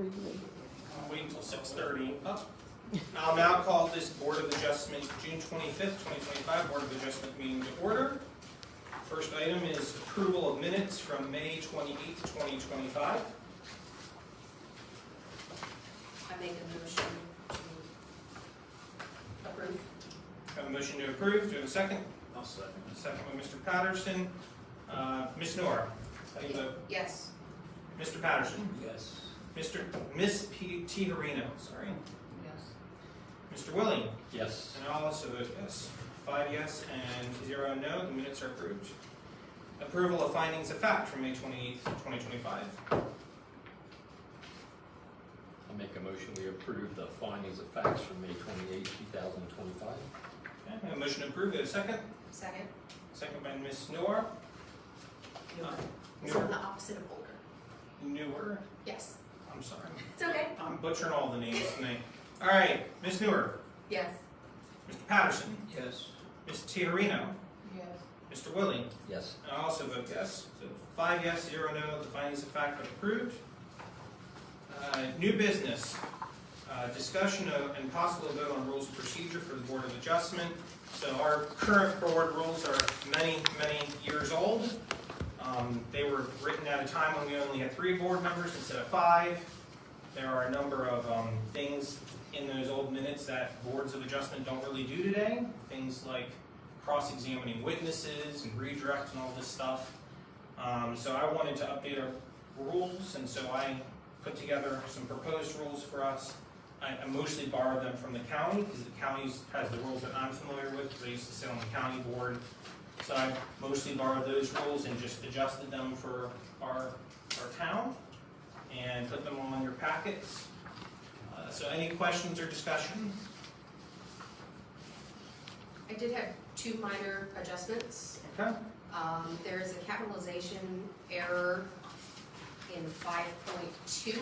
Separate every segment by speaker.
Speaker 1: I'll wait until 6:30. I'll now call this Board of Adjustment June 25th, 2025 Board of Adjustment meeting to order. First item is approval of minutes from May 28th, 2025.
Speaker 2: I make a motion to approve.
Speaker 1: Have a motion to approve. Do you have a second?
Speaker 3: I'll second.
Speaker 1: Second by Mr. Patterson. Ms. Nora, how do you vote?
Speaker 2: Yes.
Speaker 1: Mr. Patterson.
Speaker 3: Yes.
Speaker 1: Miss Tijerino, sorry.
Speaker 2: Yes.
Speaker 1: Mr. Willing.
Speaker 3: Yes.
Speaker 1: And I'll also vote yes. 5 yes and 0 no. The minutes are approved. Approval of findings of fact from May 28th, 2025.
Speaker 3: I'll make a motion we approve the findings of facts from May 28, 2025.
Speaker 1: Okay, I have a motion to approve. Do you have a second?
Speaker 2: Second.
Speaker 1: Second by Ms. Noor.
Speaker 2: It's on the opposite of older.
Speaker 1: Newer.
Speaker 2: Yes.
Speaker 1: I'm sorry.
Speaker 2: It's okay.
Speaker 1: I'm butchering all the names tonight. All right, Ms. Newer.
Speaker 2: Yes.
Speaker 1: Mr. Patterson.
Speaker 3: Yes.
Speaker 1: Ms. Tijerino.
Speaker 2: Yes.
Speaker 1: Mr. Willing.
Speaker 3: Yes.
Speaker 1: And I also vote yes. So 5 yes, 0 no. The findings of fact are approved. New business. Discussion of and possible vote on rules of procedure for the Board of Adjustment. So our current board rules are many, many years old. They were written at a time when we only had 3 board members instead of 5. There are a number of things in those old minutes that boards of adjustment don't really do today. Things like cross-examining witnesses and redirect and all this stuff. So I wanted to update our rules, and so I put together some proposed rules for us. I mostly borrowed them from the county because the county has the rules that I'm familiar with because I used to sit on the county board. So I mostly borrowed those rules and just adjusted them for our town and put them on your packets. So any questions or discussion?
Speaker 2: I did have 2 minor adjustments.
Speaker 1: Okay.
Speaker 2: There is a capitalization error in 5.2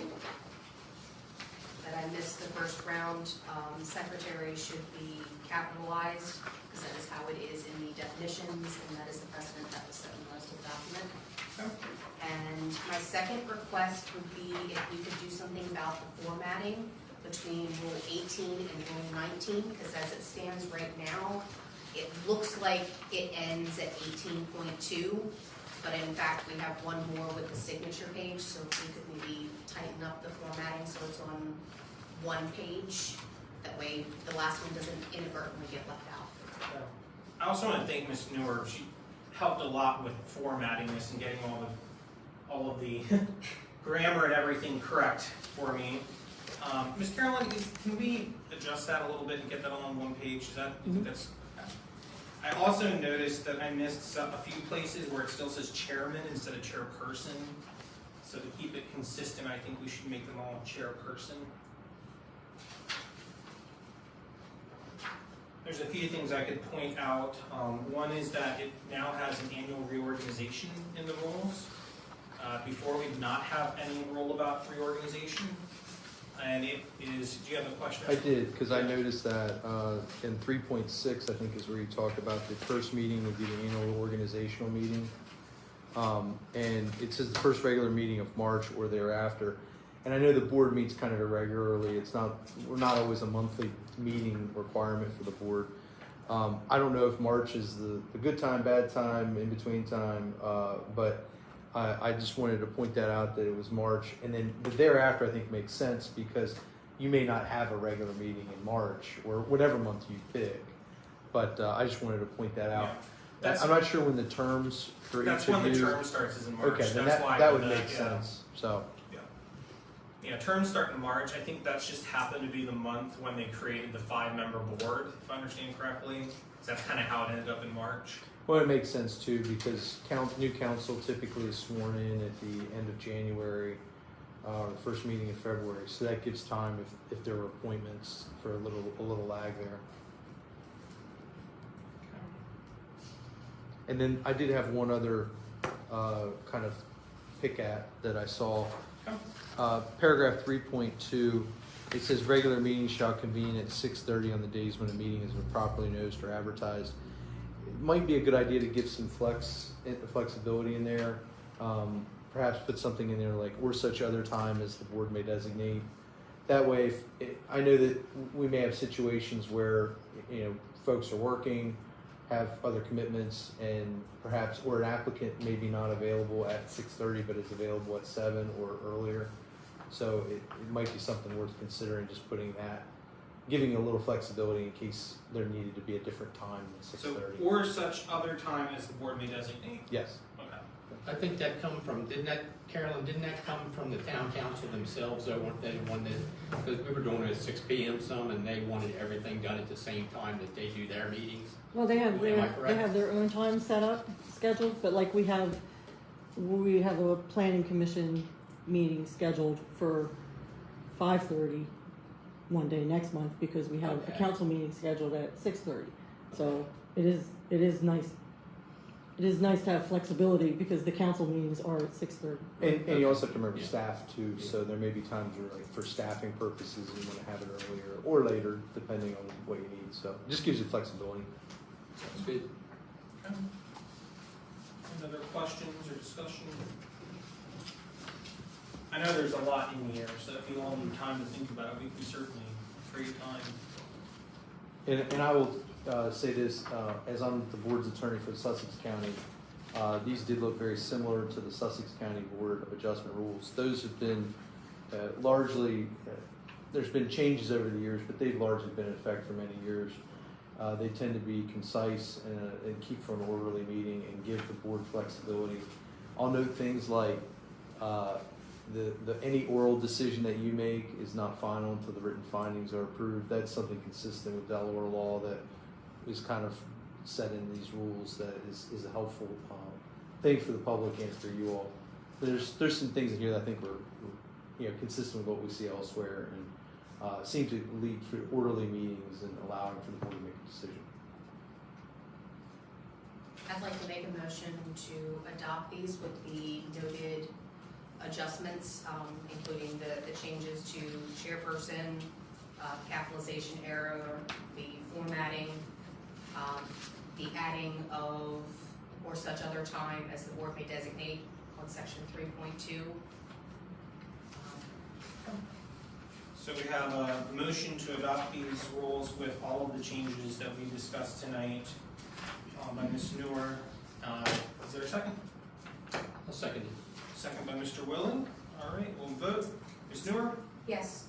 Speaker 2: that I missed the first round. Secretary should be capitalized because that is how it is in the definitions, and that is the precedent that was set in the rest of the document.
Speaker 1: Okay.
Speaker 2: And my second request would be if we could do something about the formatting between Rule 18 and Rule 19, because as it stands right now, it looks like it ends at 18.2, but in fact we have one more with the signature page, so if we could maybe tighten up the formatting so it's on one page. That way the last one doesn't inadvertently get left out.
Speaker 1: I also want to thank Ms. Newer. She helped a lot with formatting this and getting all of the grammar and everything correct for me. Ms. Carolyn, can we adjust that a little bit and get that all on one page? Is that that's? I also noticed that I missed a few places where it still says chairman instead of chairperson. So to keep it consistent, I think we should make them all chairperson. There's a few things I could point out. One is that it now has an annual reorganization in the rules. Before we did not have any rule about reorganization. And it is, do you have a question?
Speaker 4: I did, because I noticed that in 3.6, I think is where you talked about the first meeting would be the annual organizational meeting. And it says the first regular meeting of March or thereafter. And I know the board meets kind of irregularly. We're not always a monthly meeting requirement for the board. I don't know if March is the good time, bad time, in between time, but I just wanted to point that out that it was March. And then the thereafter I think makes sense because you may not have a regular meeting in March or whatever month you pick. But I just wanted to point that out.
Speaker 1: Yeah,
Speaker 4: I'm not sure when the terms for each of you.
Speaker 1: That's when the term starts is in March.
Speaker 4: Okay, then
Speaker 1: that's why
Speaker 4: that would make sense. So.
Speaker 1: Yeah, terms start in March. I think that's just happened to be the month when they created the 5-member board, if I understand correctly. So that's kind of how it ended up in March.
Speaker 4: Well, it makes sense too because new council typically is sworn in at the end of January, the first meeting in February. So that gives time if there were appointments for a little lag there. And then I did have one other kind of pick at that I saw. Paragraph 3.2, it says regular meetings shall convene at 6:30 on the days when a meeting has been properly noticed or advertised. It might be a good idea to give some flexibility in there. perhaps put something in there like, or such other time as the board may designate. That way, I know that we may have situations where, folks are working, have other commitments, and perhaps, or an applicant may be not available at 6:30, but is available at 7 or earlier. So it might be something worth considering, just putting that, giving a little flexibility in case there needed to be a different time than
Speaker 1: So,
Speaker 4: 6:30.
Speaker 1: or such other time as the board may designate.
Speaker 4: Yes.
Speaker 1: Okay.
Speaker 3: I think that come from, Carolyn, didn't that come from the town council themselves, though, weren't they the one that, because we were doing it at 6 PM some, and they wanted everything done at the same time that they do their meetings?
Speaker 5: Well, they have
Speaker 3: Am I correct?
Speaker 5: their own time set up, scheduled, but like we have a planning commission meeting scheduled for 5:30 one day next month because we have a
Speaker 3: Okay.
Speaker 5: council meeting scheduled at 6:30. So it is nice. It is nice to have flexibility because the council meetings are at 6:30.
Speaker 4: And you also have to remember
Speaker 3: Yeah.
Speaker 4: staff too, so there may be times where, like, for staffing purposes, you want to have it earlier or later, depending on what you need, so it just gives you flexibility.
Speaker 3: That's good.
Speaker 1: Okay. Any other questions or discussion? I know there's a lot in here, so if you all need time to think about it, we can certainly create time.
Speaker 4: And I will say this, as I'm the board's attorney for Sussex County, these did look very similar to the Sussex County Board of Adjustment rules. Those have been largely, there's been changes over the years, but they've largely been in effect for many years. They tend to be concise and keep for an orderly meeting and give the board flexibility. I'll note things like any oral decision that you make is not final until the written findings are approved. That's something consistent with Delaware law that is kind of set in these rules that is a helpful thing for the public and for you all. There's some things in here that I think were consistent with what we see elsewhere and seem to lead to orderly meetings and allowing for the board to make a decision.
Speaker 2: I'd like to make a motion to adopt these with the noted adjustments, including the changes to chairperson, capitalization error, the formatting, the adding of or such other time as the board may designate on section 3.2.
Speaker 1: So we have a motion to adopt these rules with all of the changes that we discussed tonight by Ms. Noor. Is there a second?
Speaker 3: I'll second it.
Speaker 1: Second by Mr. Willen. All right, we'll vote. Ms. Noor?
Speaker 2: Yes.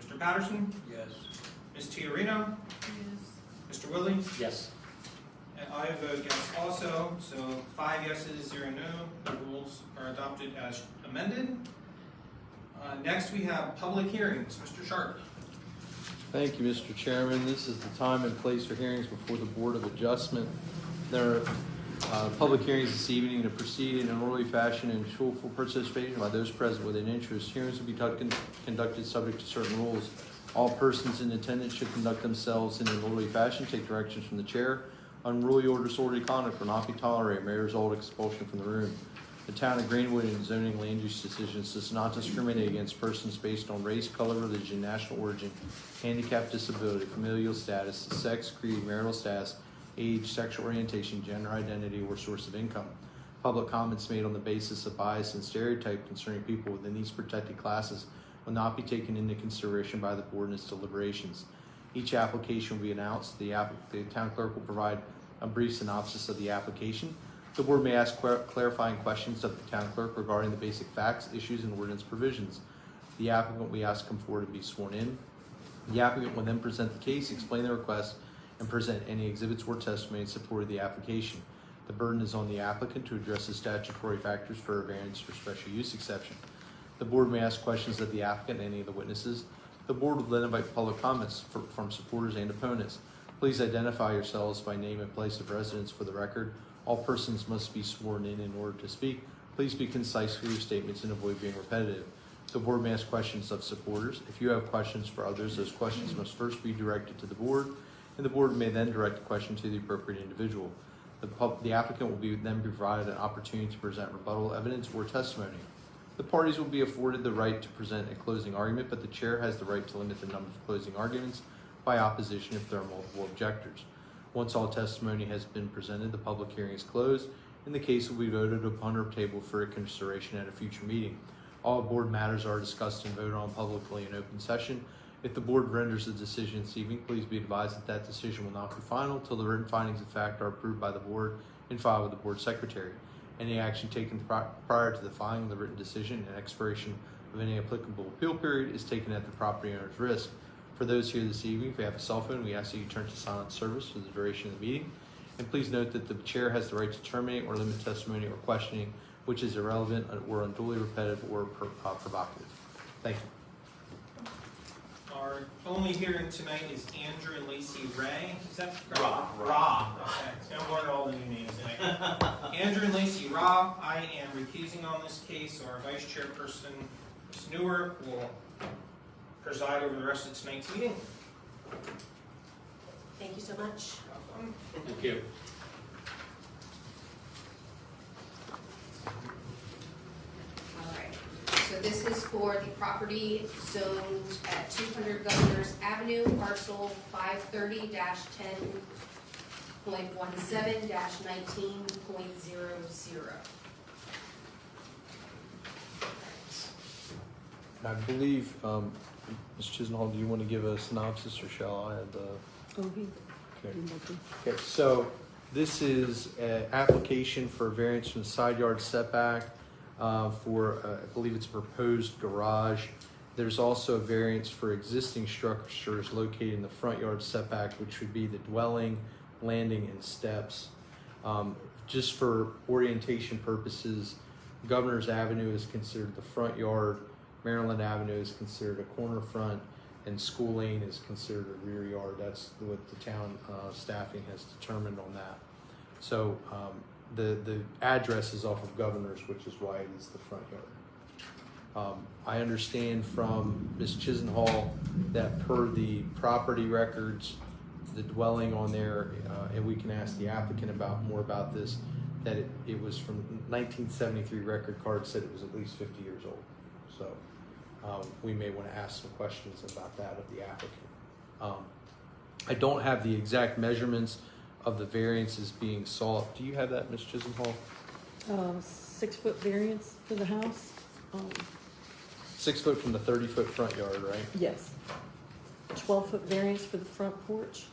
Speaker 1: Mr. Patterson?
Speaker 3: Yes.
Speaker 1: Ms. Tiarino? Mr. Willie?
Speaker 3: Yes.
Speaker 1: And I vote yes also, so 5 yeses, 0 no. The rules are adopted as amended. Next, we have public hearings. Mr. Sharp.
Speaker 4: Thank you, Mr. Chairman. This is the time and place for hearings before the Board of Adjustment. There are public hearings this evening to proceed in an orderly fashion and full participation by those present with an interest. Hearings will be conducted subject to certain rules. All persons in attendance should conduct themselves in an orderly fashion, take directions from the chair. Unruly or disorderly conduct will not be tolerated, may result in expulsion from the room. The town of Greenwood in zoning land use decisions does not discriminate against persons based on race, color, religion, national origin, handicap, disability, familial status, sex, creed, marital status, age, sexual orientation, gender identity, or source of income. Public comments made on the basis of bias and stereotype concerning people within these protected classes will not be taken into consideration by the board in its deliberations. Each application will be announced. The town clerk will provide a brief synopsis of the application. The board may ask clarifying questions of the town clerk regarding the basic facts, issues, and ordinance provisions. The applicant will be asked to come forward and be sworn in. The applicant will then present the case, explain the request, and present any exhibits or testimony in support of the application. The burden is on the applicant to address the statutory factors for a variance or special use exception. The board may ask questions of the applicant and any of the witnesses. The board will then invite public comments from supporters and opponents. Please identify yourselves by name and place of residence for the record. All persons must be sworn in order to speak. Please be concise with your statements and avoid being repetitive. The board may ask questions of supporters. If you have questions for others, those questions must first be directed to the board, and the board may then direct the question to the appropriate individual. The applicant will then be provided an opportunity to present rebuttal evidence or testimony. The parties will be afforded the right to present a closing argument, but the chair has the right to limit the number of closing arguments by opposition if there are multiple objectors. Once all testimony has been presented, the public hearing is closed and the case will be voted upon or tabled for consideration at a future meeting. All board matters are discussed and voted on publicly in open session. If the board renders a decision this evening, please be advised that that decision will not be final until the written findings of fact are approved by the board and filed with the board secretary. Any action taken prior to the filing of the written decision and expiration of any applicable appeal period is taken at the property owner's risk. For those here this evening, if you have a cell phone, we ask that you turn to silent service for the duration of the meeting. And please note that the chair has the right to terminate or limit testimony or questioning which is irrelevant or unduly repetitive or provocative. Thank you.
Speaker 1: Our only hearing tonight is Andrew and Lacey Ray. Is that correct?
Speaker 6: Ra.
Speaker 1: Okay, I'm learning all the new names tonight. Andrew and Lacey Ra. I am recusing on this case. Our vice chairperson, Ms. Newark, will preside over the rest of tonight's meeting.
Speaker 2: Thank you so much.
Speaker 3: Thank you.
Speaker 2: All right, so this is for the property zoned at 200 Governors Avenue, parcel 530-10.17-19.00.
Speaker 4: I believe, Ms. Chisenhall, do you want to give a synopsis or shall I have the?
Speaker 5: Oh, he
Speaker 4: Okay.
Speaker 5: didn't want to.
Speaker 4: Okay, so this is an application for a variance from the side yard setback for, I believe it's a proposed garage. There's also a variance for existing structures located in the front yard setback, which would be the dwelling, landing, and steps. Just for orientation purposes, Governor's Avenue is considered the front yard, Maryland Avenue is considered a corner front, and School Lane is considered a rear yard. That's what the town staffing has determined on that. So the address is off of Governor's, which is why it is the front yard. I understand from Ms. Chisenhall that per the property records, the dwelling on there, and we can ask the applicant more about this, that it was from 1973 record card, said it was at least 50 years old. So we may want to ask some questions about that of the applicant. I don't have the exact measurements of the variances being sought. Do you have that, Ms. Chisenhall?
Speaker 5: 6-foot variance for the house.
Speaker 4: 6 foot from the 30-foot front yard, right?
Speaker 5: Yes. 12-foot variance for the front porch,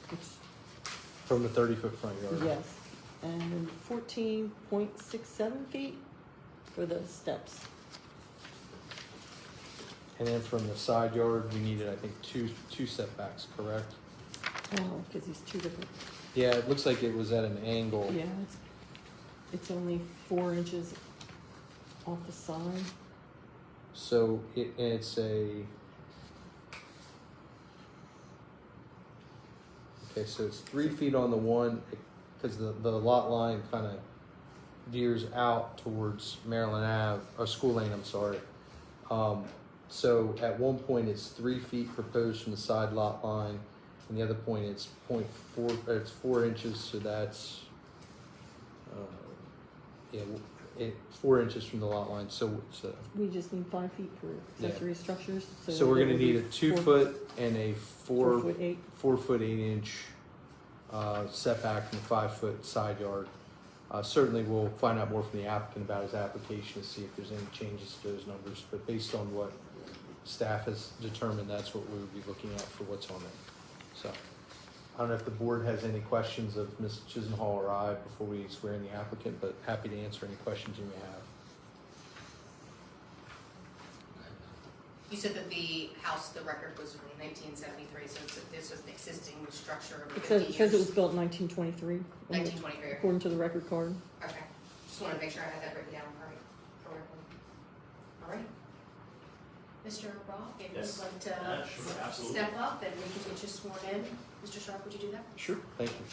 Speaker 5: which,
Speaker 4: From the 30-foot front yard.
Speaker 5: yes. And 14.67 feet for the steps.
Speaker 4: And then from the side yard, we needed, I think, two setbacks, correct?
Speaker 5: Oh, because he's two different.
Speaker 4: Yeah, it looks like it was at an angle.
Speaker 5: Yeah, it's only 4 inches off the side.
Speaker 4: So it's a. Okay, so it's 3 feet on the one, because the lot line kind of veers out towards Maryland Ave, or School Lane, I'm sorry. So at one point it's 3 feet proposed from the side lot line, and the other point it's 0.4, it's 4 inches, so that's, 4 inches from the lot line, so it's
Speaker 5: We just need 5 feet for accessory structures.
Speaker 4: so we're gonna
Speaker 5: that would
Speaker 4: need
Speaker 5: be
Speaker 4: a 2 foot and a
Speaker 5: 4 foot 8.
Speaker 4: 4 foot 8 inch setback from the 5 foot side yard. Certainly we'll find out more from the applicant about his application to see if there's any changes to those numbers, but based on what staff has determined, that's what we would be looking at for what's on there. So, I don't know if the board has any questions of Ms. Chisenhall or I before we swear in the applicant, but happy to answer any questions you may have.
Speaker 2: You said that the house, the record was from 1973, so this was an existing structure over 50 years.
Speaker 5: It says it was built in 1923.
Speaker 2: 1923.
Speaker 5: According to the record card.
Speaker 2: Okay, just wanted to make sure I had that written down correctly. All right. Mr. Roth, if
Speaker 6: Yes.
Speaker 2: you'd like to
Speaker 6: Sure, absolutely.
Speaker 2: step up and we can get you sworn in. Mr. Sharp, would you do that?
Speaker 4: Sure. Thank you.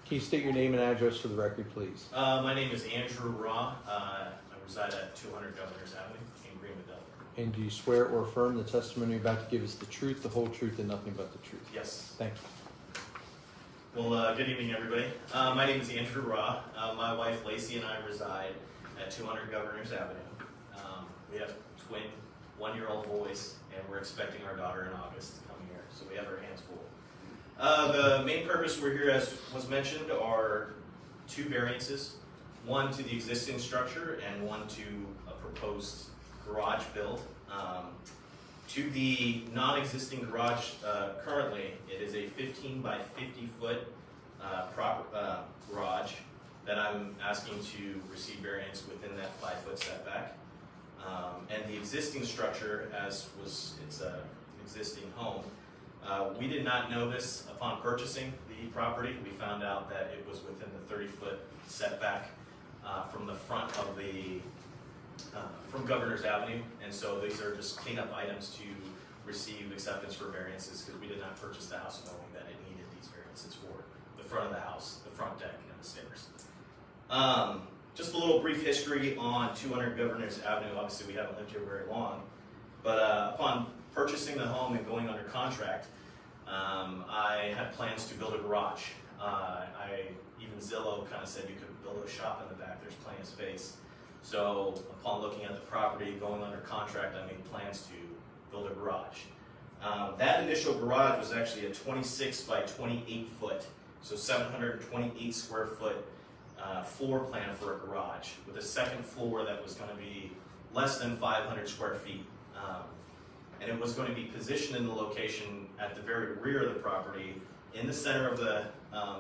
Speaker 4: Can you state your name and address for the record, please?
Speaker 6: My name is Andrew Ra. I reside at 200 Governors Avenue in Greenwood, Delaware.
Speaker 4: And do you swear or affirm the testimony you're about to give is the truth, the whole truth, and nothing but the truth?
Speaker 6: Yes.
Speaker 4: Thank you.
Speaker 6: Well, good evening, everybody. My name is Andrew Ra. My wife Lacey and I reside at 200 Governors Avenue. We have twin 1-year-old boys, and we're expecting our daughter in August to come here, so we have our hands full. The main purpose we're here, as was mentioned, are 2 variances. one to the existing structure and one to a proposed garage build. To the non-existing garage, currently, it is a 15 by 50 foot garage that I'm asking to receive variance within that 5 foot setback. And the existing structure, as was its existing home, we did not know this upon purchasing the property. We found out that it was within the 30 foot setback from the front of the from Governor's Avenue, and so these are just cleanup items to receive acceptance for variances, because we did not purchase the house knowing that it needed these variances for the front of the house, the front deck, and the stairs. Just a little brief history on 200 Governor's Avenue. Obviously, we haven't lived here very long, but upon purchasing the home and going under contract, I had plans to build a garage. Even Zillow kind of said you could build a shop in the back. There's plenty of space. So upon looking at the property, going under contract, I made plans to build a garage. That initial garage was actually a 26 by 28 foot, so 728 square foot floor plan for a garage, with a second floor that was going to be less than 500 square feet. And it was going to be positioned in the location at the very rear of the property, in the center of the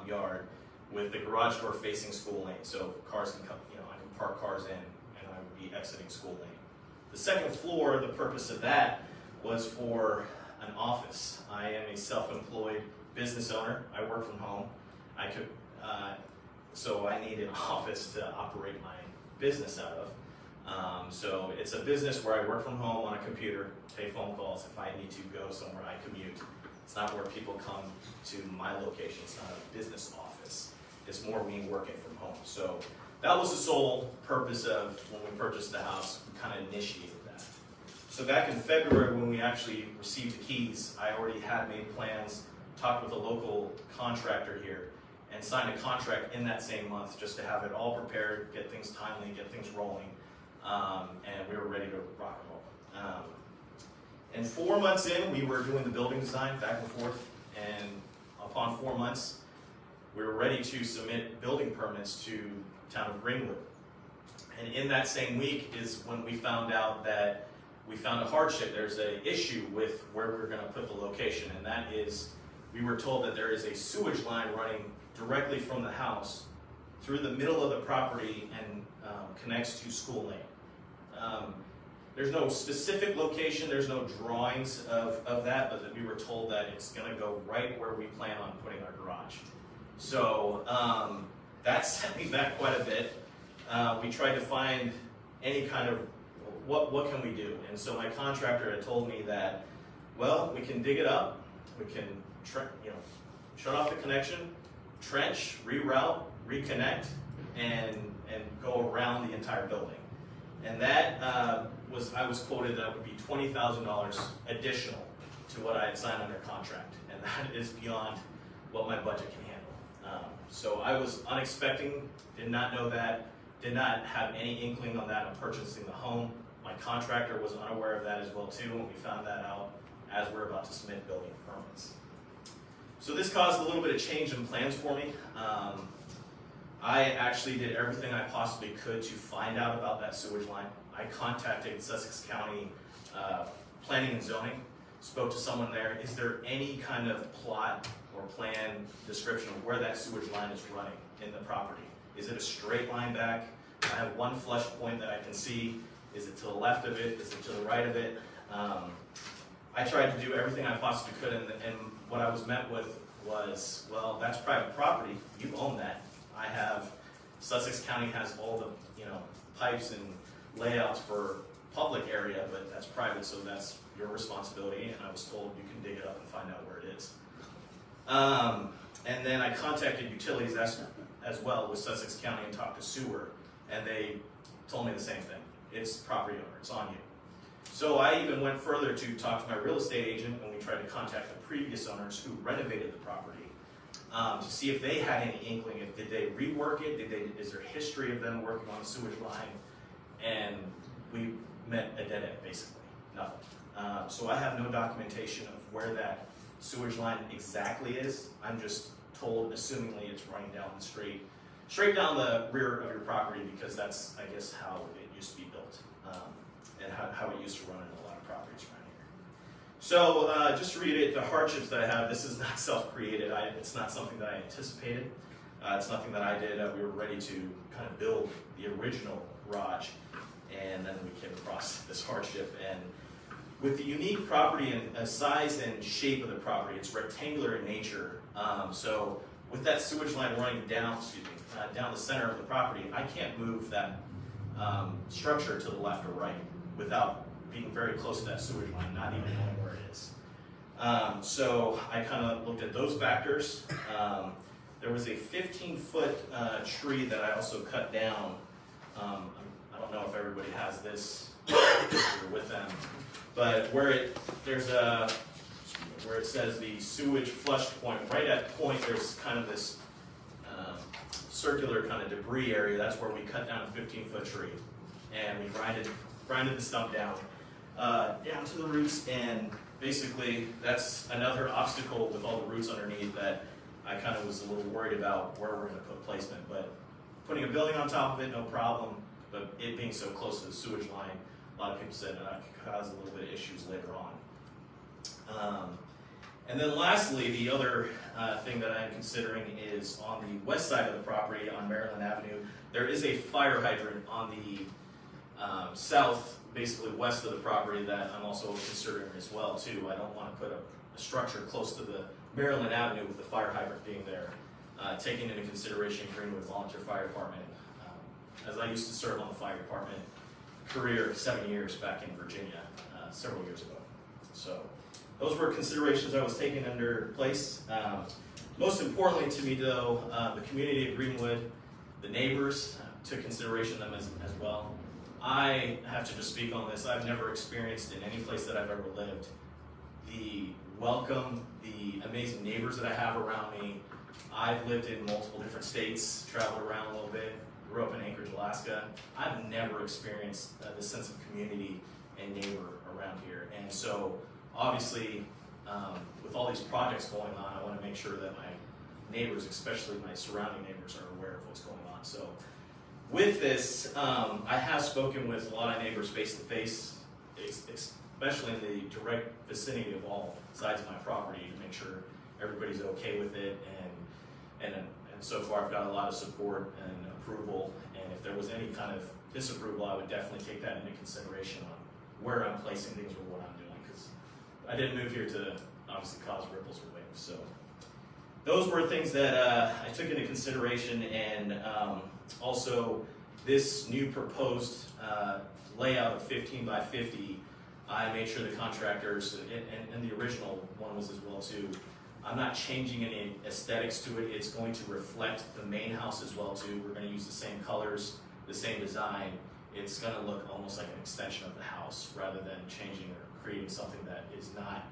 Speaker 6: yard, with the garage door facing school lane, so cars can come, I can park cars in, and I would be exiting school lane. The second floor, the purpose of that was for an office. I am a self-employed business owner. I work from home. So I need an office to operate my business out of. So it's a business where I work from home on a computer, take phone calls. If I need to go somewhere, I commute. It's not where people come to my location. It's not a business office. It's more me working from home. So that was the sole purpose of when we purchased the house. We kind of initiated that. So back in February, when we actually received the keys, I already had made plans, talked with a local contractor here, and signed a contract in that same month just to have it all prepared, get things timely, get things rolling, and we were ready to rock and roll. And 4 months in, we were doing the building design back and forth, and upon 4 months, we were ready to submit building permits to town of Greenwood. And in that same week is when we found out that we found a hardship. There's an issue with where we're going to put the location, and that is, we were told that there is a sewage line running directly from the house through the middle of the property and connects to school lane. There's no specific location, there's no drawings of that, but we were told that it's going to go right where we plan on putting our garage. So that set me back quite a bit. We tried to find any kind of, what can we do? And so my contractor had told me that, well, we can dig it up, we can shut off the connection, trench, reroute, reconnect, and go around the entire building. And that I was quoted that would be $20,000 additional to what I had signed under contract, and that is beyond what my budget can handle. So I was unexpecting, did not know that, did not have any inkling on that of purchasing the home. My contractor was unaware of that as well too, and we found that out as we're about to submit building permits. So this caused a little bit of change in plans for me. I actually did everything I possibly could to find out about that sewage line. I contacted Sussex County Planning and Zoning, spoke to someone there. Is there any kind of plot or plan description of where that sewage line is running in the property? Is it a straight line back? I have one flush point that I can see. Is it to the left of it? Is it to the right of it? I tried to do everything I possibly could, and what I was met with was, well, that's private property. You own that. Sussex County has all the pipes and layouts for public area, but that's private, so that's your responsibility. And I was told you can dig it up and find out where it is. And then I contacted utilities as well with Sussex County and talked to sewer, and they told me the same thing. It's property owner, it's on you. So I even went further to talk to my real estate agent, and we tried to contact the previous owners who renovated the property to see if they had any inkling. Did they rework it? Is there history of them working on the sewage line? And we met a dead end, basically, nothing. So I have no documentation of where that sewage line exactly is. I'm just told, assumingly, it's running down the street straight down the rear of your property, because that's, I guess, how it used to be built, and how it used to run in a lot of properties around here. So just to reiterate the hardships that I have, this is not self-created. It's not something that I anticipated. It's nothing that I did. We were ready to kind of build the original garage, and then we came across this hardship. And with the unique property and size and shape of the property, it's rectangular in nature. So with that sewage line running down, down the center of the property, I can't move that structure to the left or right without being very close to that sewage line, not even knowing where it is. So I kind of looked at those factors. There was a 15-foot tree that I also cut down. I don't know if everybody has this picture with them, but where it says the sewage flush point, right at point, there's kind of this circular kind of debris area. That's where we cut down a 15-foot tree, and we grinded the stump down to the roots, and basically that's another obstacle with all the roots underneath that I kind of was a little worried about where we're going to put placement. But putting a building on top of it, no problem, but it being so close to the sewage line, a lot of people said that could cause a little bit of issues later on. And then lastly, the other thing that I'm considering is on the west side of the property on Maryland Avenue, there is a fire hydrant on the south, basically west of the property, that I'm also considering as well too. I don't want to put a structure close to the Maryland Avenue with the fire hydrant being there, taking into consideration Greenwood Volunteer Fire Department, as I used to serve on the fire department career 7 years back in Virginia, several years ago. So those were considerations I was taking under place. Most importantly to me though, the community of Greenwood, the neighbors, took consideration of them as well. I have to just speak on this. I've never experienced in any place that I've ever lived the welcome, the amazing neighbors that I have around me. I've lived in multiple different states, traveled around a little bit, grew up in Anchorage, Alaska. I've never experienced this sense of community and neighbor around here. And so obviously, with all these projects going on, I want to make sure that my neighbors, especially my surrounding neighbors, are aware of what's going on. So with this, I have spoken with a lot of neighbors face to face, especially in the direct vicinity of all sides of my property, to make sure everybody's okay with it. And so far I've got a lot of support and approval, and if there was any kind of disapproval, I would definitely take that into consideration on where I'm placing things or what I'm doing, because I didn't move here to obviously cause ripples or waves. So those were things that I took into consideration, and also this new proposed layout of 15 by 50, I made sure the contractors, and the original one was as well too, I'm not changing any aesthetics to it. It's going to reflect the main house as well too. We're going to use the same colors, the same design. It's going to look almost like an extension of the house rather than changing or creating something that is not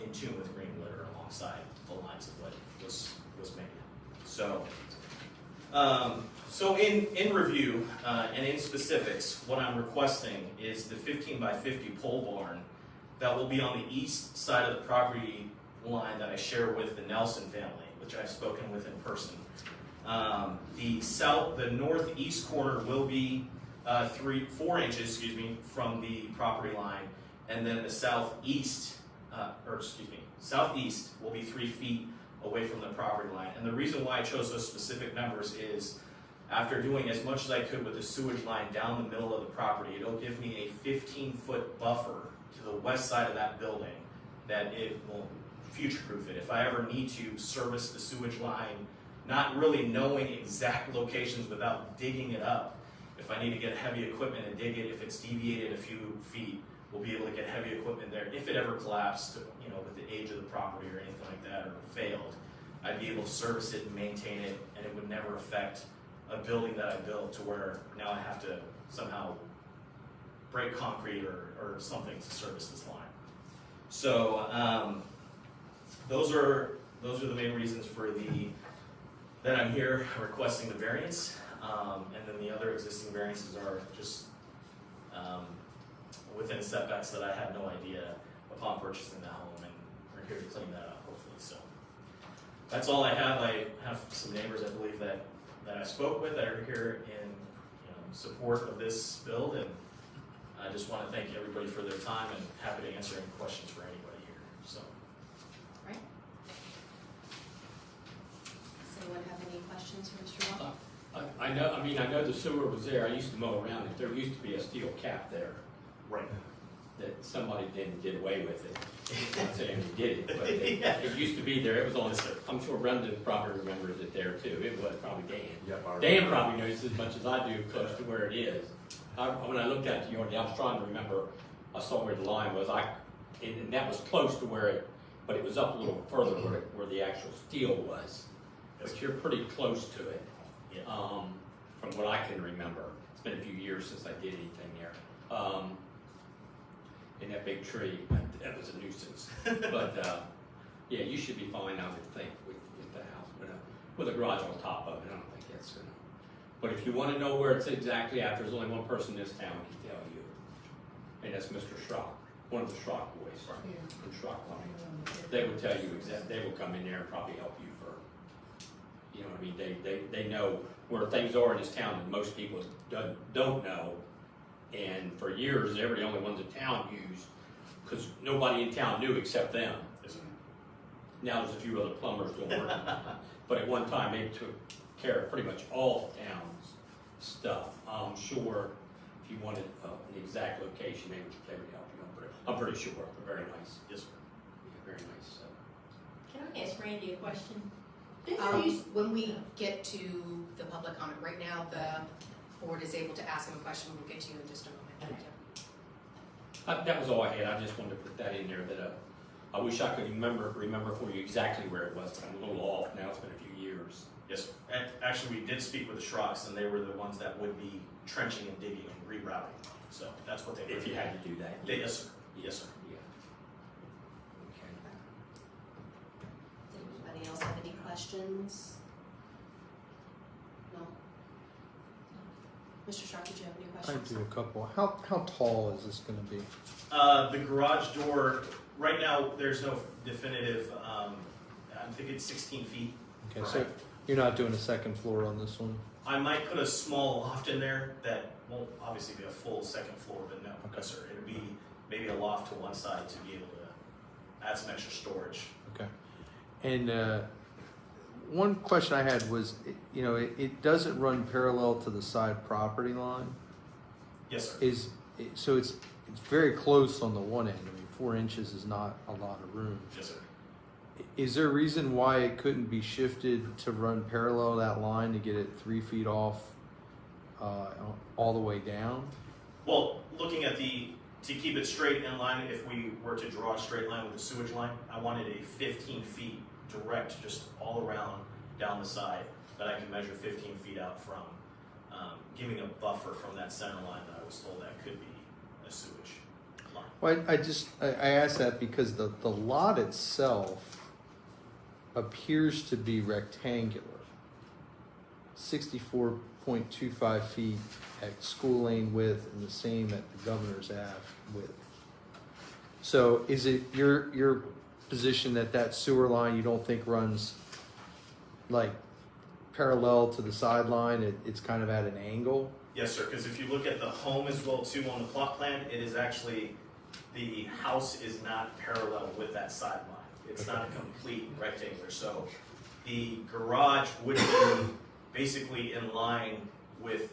Speaker 6: in tune with Greenwood or alongside the lines of what was made. So, in review and in specifics, what I'm requesting is the 15 by 50 pole barn that will be on the east side of the property line that I share with the Nelson family, which I've spoken with in person. The northeast corner will be 4 inches, from the property line, and then the southeast will be 3 feet away from the property line. And the reason why I chose those specific numbers is, after doing as much as I could with the sewage line down the middle of the property, it'll give me a 15-foot buffer to the west side of that building that it will future-proof it. If I ever need to service the sewage line, not really knowing exact locations without digging it up, if I need to get heavy equipment and dig it, if it's deviated a few feet, we'll be able to get heavy equipment there. If it ever collapsed, with the age of the property or anything like that, or failed, I'd be able to service it and maintain it, and it would never affect a building that I built to where now I have to somehow break concrete or something to service this line. So those are the main reasons that I'm here requesting the variance, and then the other existing variances are just within setbacks that I had no idea upon purchasing the home, and we're here to clean that up hopefully. So that's all I have. I have some neighbors, I believe, that that I spoke with that are here in support of this build, and I just want to thank everybody for their time and happy to answer any questions for anybody here. So,
Speaker 2: Right. Does anyone have any questions for Mr. Roth?
Speaker 3: I know the sewer was there. I used to mow around it. There used to be a steel cap there
Speaker 6: right.
Speaker 3: that somebody didn't get away with it. I'm not saying he did it, but
Speaker 6: Yeah.
Speaker 3: it used to be there. It was on,
Speaker 6: Yes, sir.
Speaker 3: I'm sure Brendan probably remembers it there too. It was probably Dan.
Speaker 7: Yep, I
Speaker 3: Dan
Speaker 7: remember.
Speaker 3: probably knows as much as I do close to where it is. When I looked at it, I was trying to remember, I saw where the line was, and that was close to where it, but it was up a little further where the actual steel was.
Speaker 6: Yes,
Speaker 3: But you're pretty close to it,
Speaker 6: Yeah.
Speaker 3: from what I can remember. It's been a few years since I did anything there. And that big tree, that was a nuisance. But, yeah, you should be fine, I would think, with the house, with a garage on top of it. I don't think that's gonna. But if you wanna know where it's exactly at, there's only one person in this town can tell you. And that's Mr. Schrock, one of the Schrock boys from Schrock Plumbing. They will tell you they will come in there and probably help you for, you know what I mean? They know where things are in this town that most people don't know. And for years, they were the only ones in town used, because nobody in town knew except them.
Speaker 6: Yes, sir.
Speaker 3: Now there's a few other plumbers doing work. But at one time, they took care of pretty much all the town's stuff. I'm sure if you wanted an exact location, they would help you. I'm pretty sure. They're very nice.
Speaker 6: Yes, sir.
Speaker 3: Yeah, very nice. So.
Speaker 8: Can I ask Randy a question?
Speaker 2: When we get to the public comment, right now, the board is able to ask him a question. We'll get to you in just a moment.
Speaker 3: That was all I had. I just wanted to put that in there. That I wish I could remember for you exactly where it was, but I'm a little off now. It's been a few years.
Speaker 6: Yes, sir. And actually, we did speak with the Schrocks, and they were the ones that would be trenching and digging and rerouting. So that's what they were.
Speaker 3: If you had to do that.
Speaker 6: Yes, sir. Yes, sir.
Speaker 3: Yeah. Okay.
Speaker 2: Does anybody else have any questions? No? Mr. Sharp, did you have any
Speaker 4: I
Speaker 2: questions?
Speaker 4: do a couple. How tall is this gonna be?
Speaker 6: The garage door, right now, there's no definitive, I think it's 16 feet.
Speaker 4: Okay, so you're not doing a second floor on this one?
Speaker 6: I might put a small loft in there that won't obviously be a full second floor, but no,
Speaker 4: Okay.
Speaker 6: no, sir. It'll be maybe a loft to one side to be able to add some extra storage.
Speaker 4: Okay. And one question I had was, it doesn't run parallel to the side property line.
Speaker 6: Yes, sir.
Speaker 4: So it's very close on the one end. I mean, 4 inches is not a lot of room.
Speaker 6: Yes, sir.
Speaker 4: Is there a reason why it couldn't be shifted to run parallel to that line to get it 3 feet off all the way down?
Speaker 6: Well, looking at to keep it straight in line, if we were to draw a straight line with the sewage line, I wanted a 15 feet direct, just all around down the side, that I can measure 15 feet out from, giving a buffer from that center line that I was told that could be a sewage line.
Speaker 4: Well, I asked that because the lot itself appears to be rectangular. 64.25 feet at school lane width and the same at the Governor's Ave width. So is it your position that sewer line you don't think runs like parallel to the sideline? It's kind of at an angle?
Speaker 6: Yes, sir, because if you look at the home as well too on the plot plan, it is actually, the house is not parallel with that sideline. It's not a complete rectangular, so the garage would be basically in line with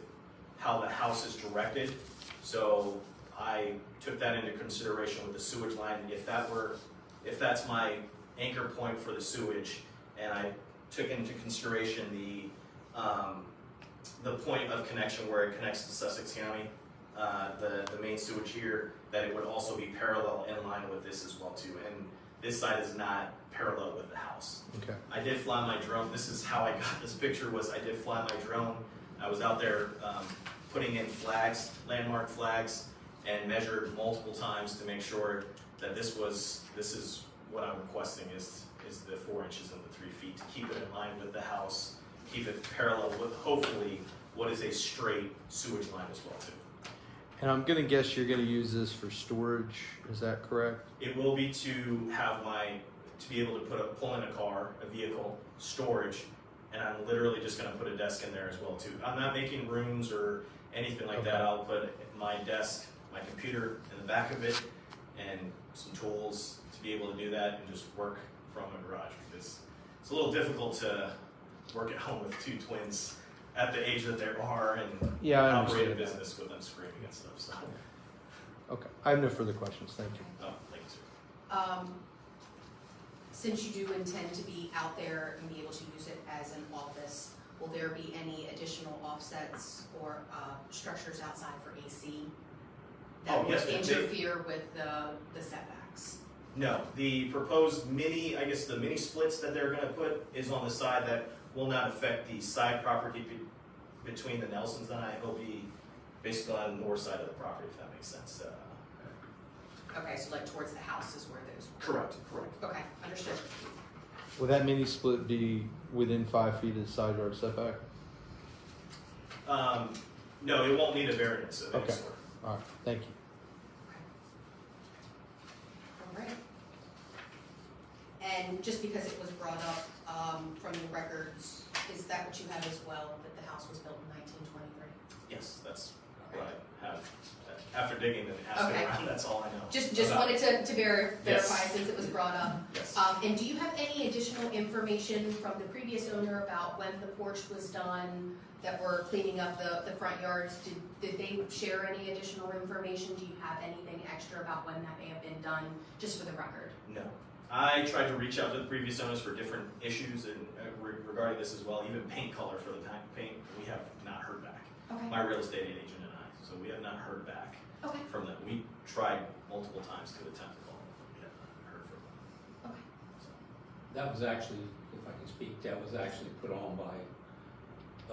Speaker 6: how the house is directed. So I took that into consideration with the sewage line. If that's my anchor point for the sewage, and I took into consideration the point of connection where it connects to Sussex County, the main sewage here, that it would also be parallel in line with this as well too. And this side is not parallel with the house.
Speaker 4: Okay.
Speaker 6: I did fly my drone. This is how I got this picture. Was I did fly my drone. I was out there putting in flags, landmark flags, and measured multiple times to make sure that this is what I'm requesting is the 4 inches and the 3 feet to keep it in line with the house, keep it parallel with hopefully what is a straight sewage line as well too.
Speaker 4: And I'm gonna guess you're gonna use this for storage, is that correct?
Speaker 6: It will be to have to be able to pull in a car, a vehicle, storage, and I'm literally just gonna put a desk in there as well too. I'm not making rooms or anything like that.
Speaker 4: Okay.
Speaker 6: I'll put my desk, my computer in the back of it, and some tools to be able to do that and just work from a garage, because it's a little difficult to work at home with two twins at the age that they are and
Speaker 4: Yeah, I
Speaker 6: operate a
Speaker 4: understand that.
Speaker 6: business with them screaming and stuff, so.
Speaker 4: Okay, I have no further questions, thank you.
Speaker 6: Oh, thank you, sir.
Speaker 2: Since you do intend to be out there and be able to use it as an office, will there be any additional offsets or structures outside for AC that
Speaker 6: Oh, yes,
Speaker 2: would
Speaker 6: they-
Speaker 2: interfere with the setbacks?
Speaker 6: No, the proposed mini, I guess the mini splits that they're gonna put is on the side that will not affect the side property between the Nelsons, and it'll be basically on the north side of the property, if that makes sense.
Speaker 2: Okay, so like towards the house is where those.
Speaker 6: Correct.
Speaker 2: Okay, understood.
Speaker 4: Will that mini split be within 5 feet of the side yard setback?
Speaker 6: No, it won't need a variance of any
Speaker 4: Okay.
Speaker 6: sort.
Speaker 4: All right, thank you.
Speaker 2: All right. And just because it was brought up from the records, is that what you have as well, that the house was built in 1923?
Speaker 6: Yes, that's what I have. After digging and asking
Speaker 2: Okay.
Speaker 6: around, that's all I know.
Speaker 2: Just
Speaker 6: about
Speaker 2: wanted
Speaker 6: it.
Speaker 2: to verify
Speaker 6: Yes.
Speaker 2: since it was brought up.
Speaker 6: Yes.
Speaker 2: And do you have any additional information from the previous owner about when the porch was done, that we're cleaning up the front yards? Did they share any additional information? Do you have anything extra about when that may have been done, just for the record?
Speaker 6: No. I tried to reach out to the previous owners for different issues and regarding this as well, even paint color for the tank paint, we have not heard back.
Speaker 2: Okay,
Speaker 6: My real estate agent and I, so we have not heard back
Speaker 2: okay,
Speaker 6: from them. We tried multiple times to attempt to call them, but we have not heard from them.
Speaker 2: okay.
Speaker 6: So,
Speaker 3: That was actually, if I can speak, that was actually put on by,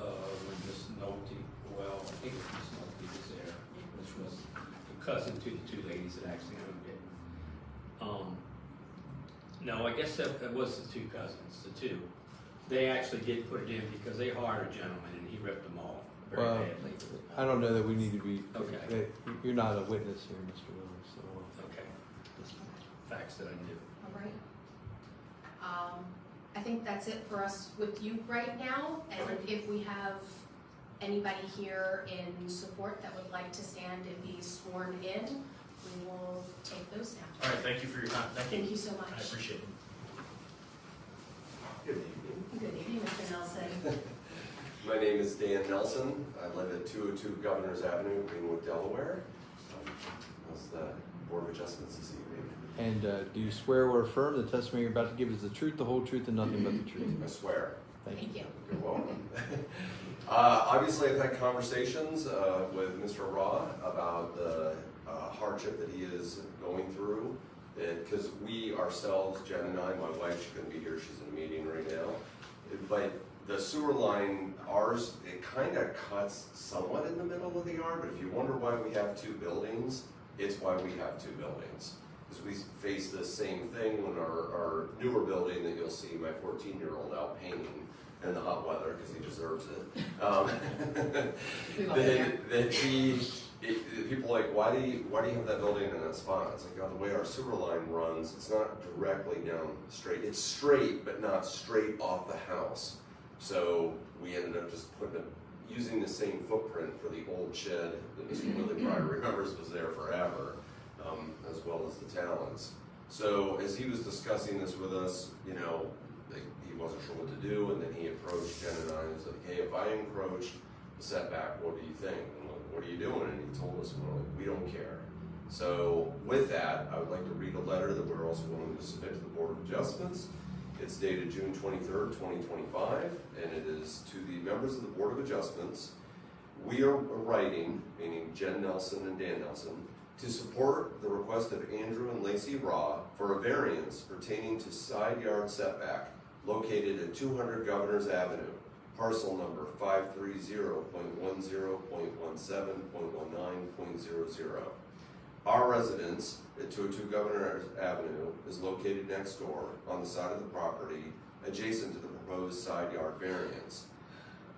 Speaker 3: when Miss Nolte, well, I think it was Miss Nolte was there, which was the cousin to the two ladies that actually owned it. No, I guess that was the two cousins, the two. They actually did put it in because they hired a gentleman and he ripped them off very
Speaker 4: Well,
Speaker 3: badly.
Speaker 4: I don't know that we need to be,
Speaker 3: Okay.
Speaker 4: you're not a witness here, Mr. Willis, so.
Speaker 3: Okay, just facts that I knew.
Speaker 2: All right. I think that's it for us with you right now, and if we have anybody here in support that would like to stand and be sworn in, we will take those now.
Speaker 6: all right, thank you for your time.
Speaker 2: Thank you so
Speaker 6: I
Speaker 2: much.
Speaker 6: appreciate it.
Speaker 7: Good evening.
Speaker 2: Good evening, Mr. Nelson.
Speaker 7: My name is Dan Nelson. I live at 202 Governors Avenue, Greenwood, Delaware. How's the Board of Adjustments this evening?
Speaker 4: And do you swear or affirm the testimony you're about to give is the truth, the whole truth, and nothing but the truth?
Speaker 7: I swear.
Speaker 4: Thank you.
Speaker 2: Thank you.
Speaker 7: You're welcome. Obviously, I've had conversations with Mr. Raw about the hardship that he is going through. Because we ourselves, Jen and I, my wife, she couldn't be here, she's in a meeting right now. But the sewer line, ours, it kind of cuts somewhat in the middle of the yard, but if you wonder why we have two buildings, it's why we have two buildings. Because we face this same thing when our newer building that you'll see my 14-year-old out painting in the hot weather, because he deserves it.
Speaker 2: We've all been there.
Speaker 7: People are like, why do you have that building in that spot? It's like, the way our sewer line runs, it's not directly down straight. It's straight, but not straight off the house. So we ended up just using the same footprint for the old shed that Mr. Willie probably remembers was there forever, as well as the Talons. So as he was discussing this with us, he wasn't sure what to do, and then he approached Jen and I and was like, hey, if I encroach the setback, what do you think? And what are you doing? And he told us, we don't care. So with that, I would like to read a letter that we're also willing to submit to the Board of Adjustments. It's dated June 23rd, 2025, and it is to the members of the Board of Adjustments. We are writing, meaning Jen Nelson and Dan Nelson, to support the request of Andrew and Lacey Raw for a variance pertaining to side yard setback located at 200 Governors Avenue, parcel number 530.10.17.19.00. Our residence at 202 Governors Avenue is located next door on the side of the property adjacent to the proposed side yard variance.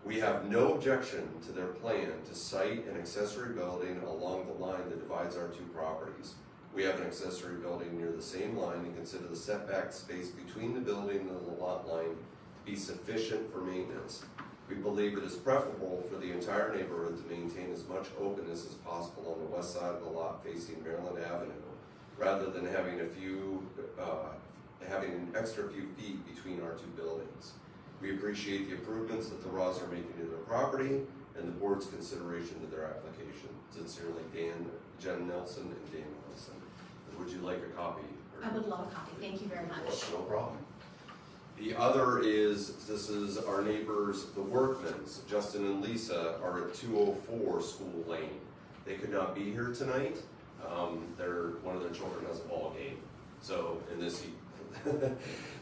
Speaker 7: We have no objection to their plan to site an accessory building along the line that divides our two properties. We have an accessory building near the same line and consider the setback space between the building and the lot line to be sufficient for maintenance. We believe it is preferable for the entire neighborhood to maintain as much openness as possible on the west side of the lot facing Maryland Avenue, rather than having having an extra few feet between our two buildings. We appreciate the improvements that the Raws are making to their property and the board's consideration to their application. Sincerely, Jen Nelson and Dan Nelson. Would you like a copy?
Speaker 2: I would love a copy, thank you very much.
Speaker 7: No problem. The other is, this is our neighbors, the Workmans, Justin and Lisa, are at 204 School Lane. They could not be here tonight. One of their children has a ball game. So, in this,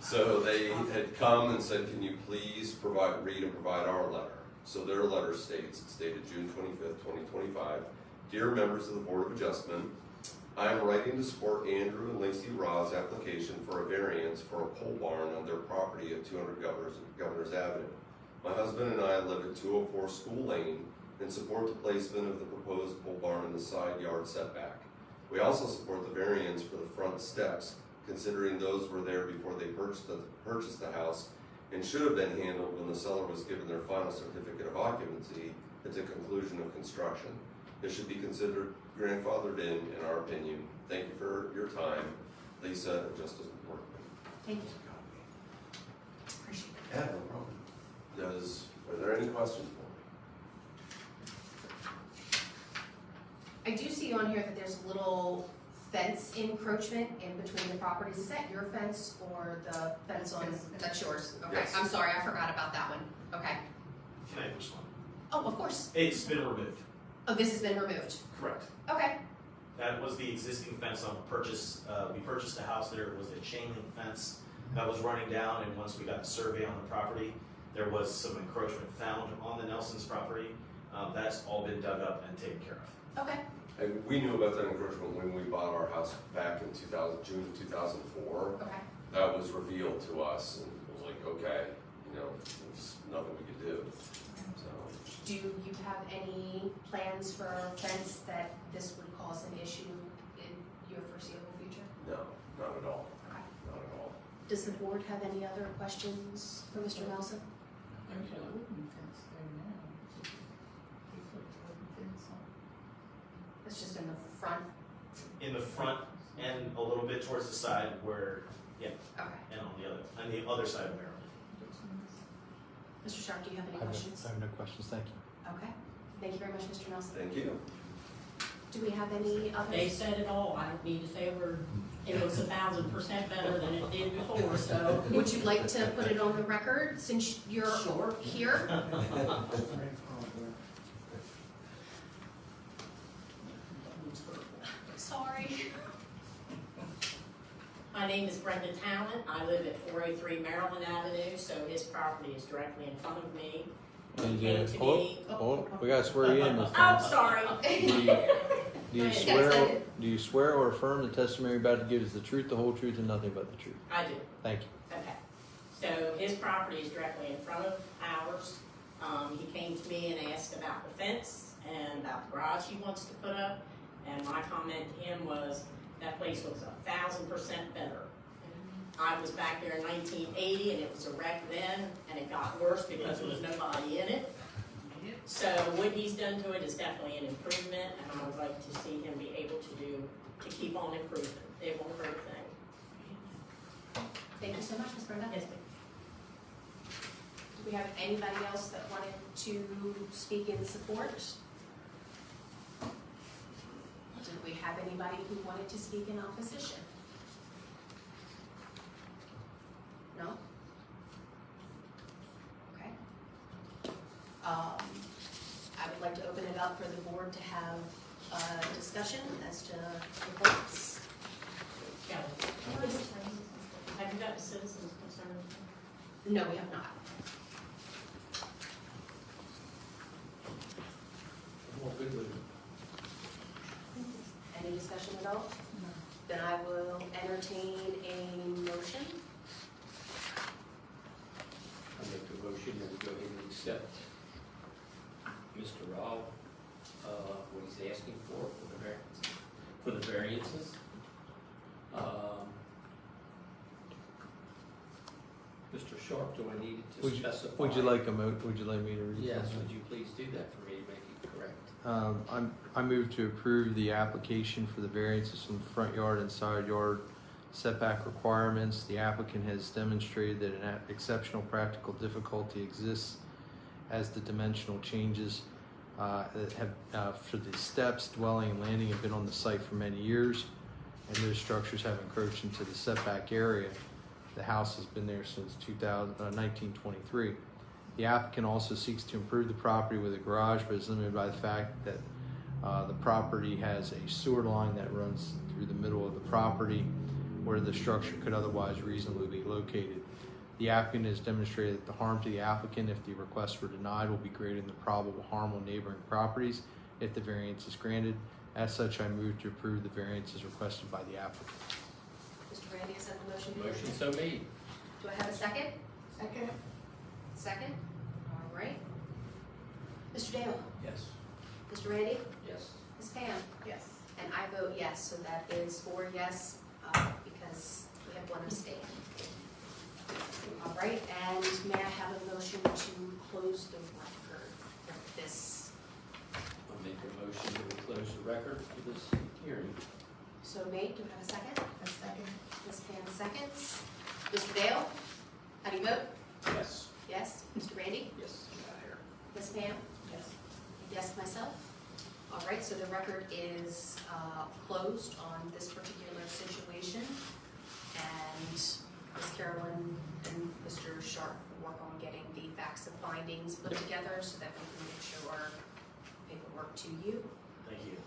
Speaker 7: so they had come and said, can you please read and provide our letter? So their letter states, it's dated June 25th, 2025. Dear members of the Board of Adjustment, I am writing to support Andrew and Lacey Raw's application for a variance for a pole barn on their property at 200 Governors Avenue. My husband and I live at 204 School Lane and support the placement of the proposed pole barn in the side yard setback. We also support the variance for the front steps, considering those were there before they purchased the house and should have been handled when the seller was given their final certificate of occupancy at the conclusion of construction. This should be considered grandfathered in our opinion. Thank you for your time. Lisa and Justice Workman.
Speaker 2: Thank you. Appreciate it.
Speaker 7: Yeah, no problem. Are there any questions for me?
Speaker 2: I do see on here that there's a little fence encroachment in between the properties. Is that your fence or the fence on, that's yours? Okay,
Speaker 7: Yes.
Speaker 2: I'm sorry, I forgot about that one. Okay.
Speaker 6: Can I respond?
Speaker 2: Oh, of course.
Speaker 6: It's been removed.
Speaker 2: Oh, this has been removed.
Speaker 6: Correct.
Speaker 2: Okay.
Speaker 6: That was the existing fence on purchase. We purchased a house there. It was a chain link fence that was running down, and once we got the survey on the property, there was some encroachment found on the Nelson's property. That's all been dug up and taken care of.
Speaker 2: Okay.
Speaker 7: And we knew about that encroachment when we bought our house back in June of 2004.
Speaker 2: Okay.
Speaker 7: That was revealed to us, and it was like, okay, there's nothing we could do. So,
Speaker 2: Do you have any plans for a fence that this would cause an issue in your foreseeable future?
Speaker 7: no, not at all.
Speaker 2: Okay.
Speaker 7: Not at all.
Speaker 2: Does the board have any other questions for Mr. Nelson? It's just in the front?
Speaker 6: In the front and a little bit towards the side where, yeah,
Speaker 2: Okay.
Speaker 6: and on the other side of Maryland.
Speaker 2: Mr. Sharp, do you have any questions?
Speaker 4: I have no questions, thank you.
Speaker 2: Okay. Thank you very much, Mr. Nelson.
Speaker 7: Thank you.
Speaker 2: Do we have any
Speaker 8: They
Speaker 2: others?
Speaker 8: said it all, I don't need to say a word. It looks 1,000% better than it did before, so.
Speaker 2: Would you like to put it on the record since you're
Speaker 8: Sure.
Speaker 2: here? Sorry.
Speaker 8: My name is Brenda Talent. I live at 403 Maryland Avenue, so his property is directly in front of me.
Speaker 4: And,
Speaker 8: He came to
Speaker 4: oh,
Speaker 8: me.
Speaker 4: oh, we gotta swear you in, Ms.
Speaker 8: Oh,
Speaker 4: Thomas.
Speaker 8: sorry.
Speaker 4: Do you swear or affirm the testimony you're about to give is the truth, the whole truth, and nothing but the truth?
Speaker 8: I do.
Speaker 4: Thank you.
Speaker 8: Okay. So his property is directly in front of ours. He came to me and asked about the fence and about the garage he wants to put up. And my comment to him was, that place looks 1,000% better. I was back there in 1980 and it was a wreck then, and it got worse because there was nobody in it. So what he's done to it is definitely an improvement, and I would like to see him be able to keep on improving. It won't hurt a thing.
Speaker 2: Thank you so much, Ms. Brenda.
Speaker 8: Yes, ma'am.
Speaker 2: Do we have anybody else that wanted to speak in support? Did we have anybody who wanted to speak in opposition? No? Okay. I would like to open it up for the board to have a discussion as to reports.
Speaker 8: Kelly. Have you got citizens concerned?
Speaker 2: No, we have not. Any discussion at all? No. Then I will entertain a motion.
Speaker 3: I make the motion that we go ahead and accept Mr. Raw, what he's asking for the variances. Mr. Sharp, do I need it to
Speaker 4: Would you,
Speaker 3: specify?
Speaker 4: would you like me to read?
Speaker 3: Yes,
Speaker 4: something?
Speaker 3: would you please do that for me to make it correct?
Speaker 4: I move to approve the application for the variances from the front yard and side yard setback requirements. The applicant has demonstrated that an exceptional practical difficulty exists as the dimensional changes that have for the steps, dwelling, and landing have been on the site for many years, and those structures have encroached into the setback area. The house has been there since 1923. The applicant also seeks to improve the property with a garage, but is limited by the fact that the property has a sewer line that runs through the middle of the property where the structure could otherwise reasonably be located. The applicant has demonstrated that the harm to the applicant, if the request were denied, will be greater than the probable harm on neighboring properties if the variance is granted. As such, I move to approve the variances requested by the applicant.
Speaker 2: Mr. Randy, is that the motion?
Speaker 3: Motion so made.
Speaker 2: Do I have a second?
Speaker 8: Second.
Speaker 2: Second? All right. Mr. Dale?
Speaker 3: Yes.
Speaker 2: Mr. Randy?
Speaker 3: Yes.
Speaker 2: Ms. Pam?
Speaker 8: Yes.
Speaker 2: And I vote yes, so that is 4 yes, because we have 1 abstain. All right, and may I have a motion to close the record for this?
Speaker 3: I'll make a motion to close the record for this hearing.
Speaker 2: So made, do I have a second?
Speaker 8: A second.
Speaker 2: Ms. Pam seconds. Mr. Dale? How do you vote?
Speaker 3: Yes.
Speaker 2: Yes. Mr. Randy?
Speaker 3: Yes.
Speaker 2: Ms. Pam?
Speaker 8: Yes.
Speaker 2: Yes, myself. All right, so the record is closed on this particular situation. And Ms. Carolyn and Mr. Sharp will work on getting the facts and findings put together so that we can make sure our paperwork to you.
Speaker 6: Thank you.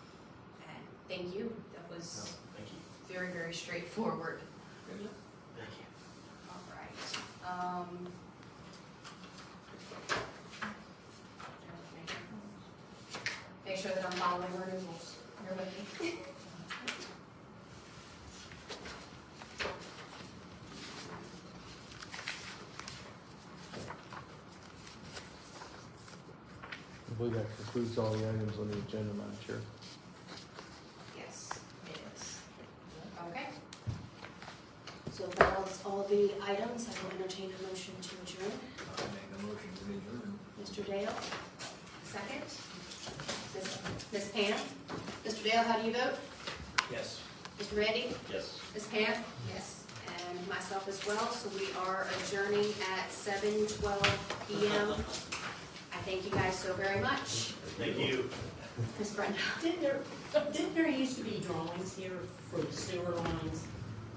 Speaker 2: And thank you. That was
Speaker 6: Thank you.
Speaker 2: very, very straightforward.
Speaker 6: Thank you.
Speaker 2: All right. Make sure that I'm following our new rules. You're with me.
Speaker 4: I believe that concludes all the items on the agenda, Madam Chair.
Speaker 2: Yes, it is. Okay. So if that was all the items, I will entertain a motion to adjourn.
Speaker 9: I'll make a motion to adjourn.
Speaker 2: Mr. Dale, second. Ms. Pam? Mr. Dale, how do you vote?
Speaker 3: Yes.
Speaker 2: Mr. Randy?
Speaker 3: Yes.
Speaker 2: Ms. Pam? Yes. And myself as well, so we are adjourning at 7:12 PM. I thank you guys so very much.
Speaker 6: Thank you.
Speaker 2: Ms. Brenda?
Speaker 8: Didn't there used to be drawings here for the sewer lines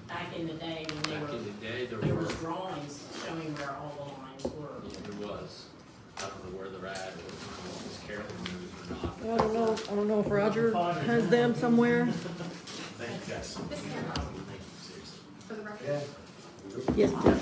Speaker 8: back in the day when they
Speaker 3: Back in
Speaker 8: were,
Speaker 3: the day, there
Speaker 8: there
Speaker 3: were,
Speaker 8: was drawings showing where all the lines were?
Speaker 3: yeah, there was. I don't know where they're at, or if Miss Carolyn knows or not.
Speaker 5: I don't know if Roger has them somewhere.
Speaker 6: Thank you, guys.
Speaker 2: Ms. Pam,
Speaker 6: Thank you, seriously.
Speaker 2: for the record.
Speaker 5: Yes, please.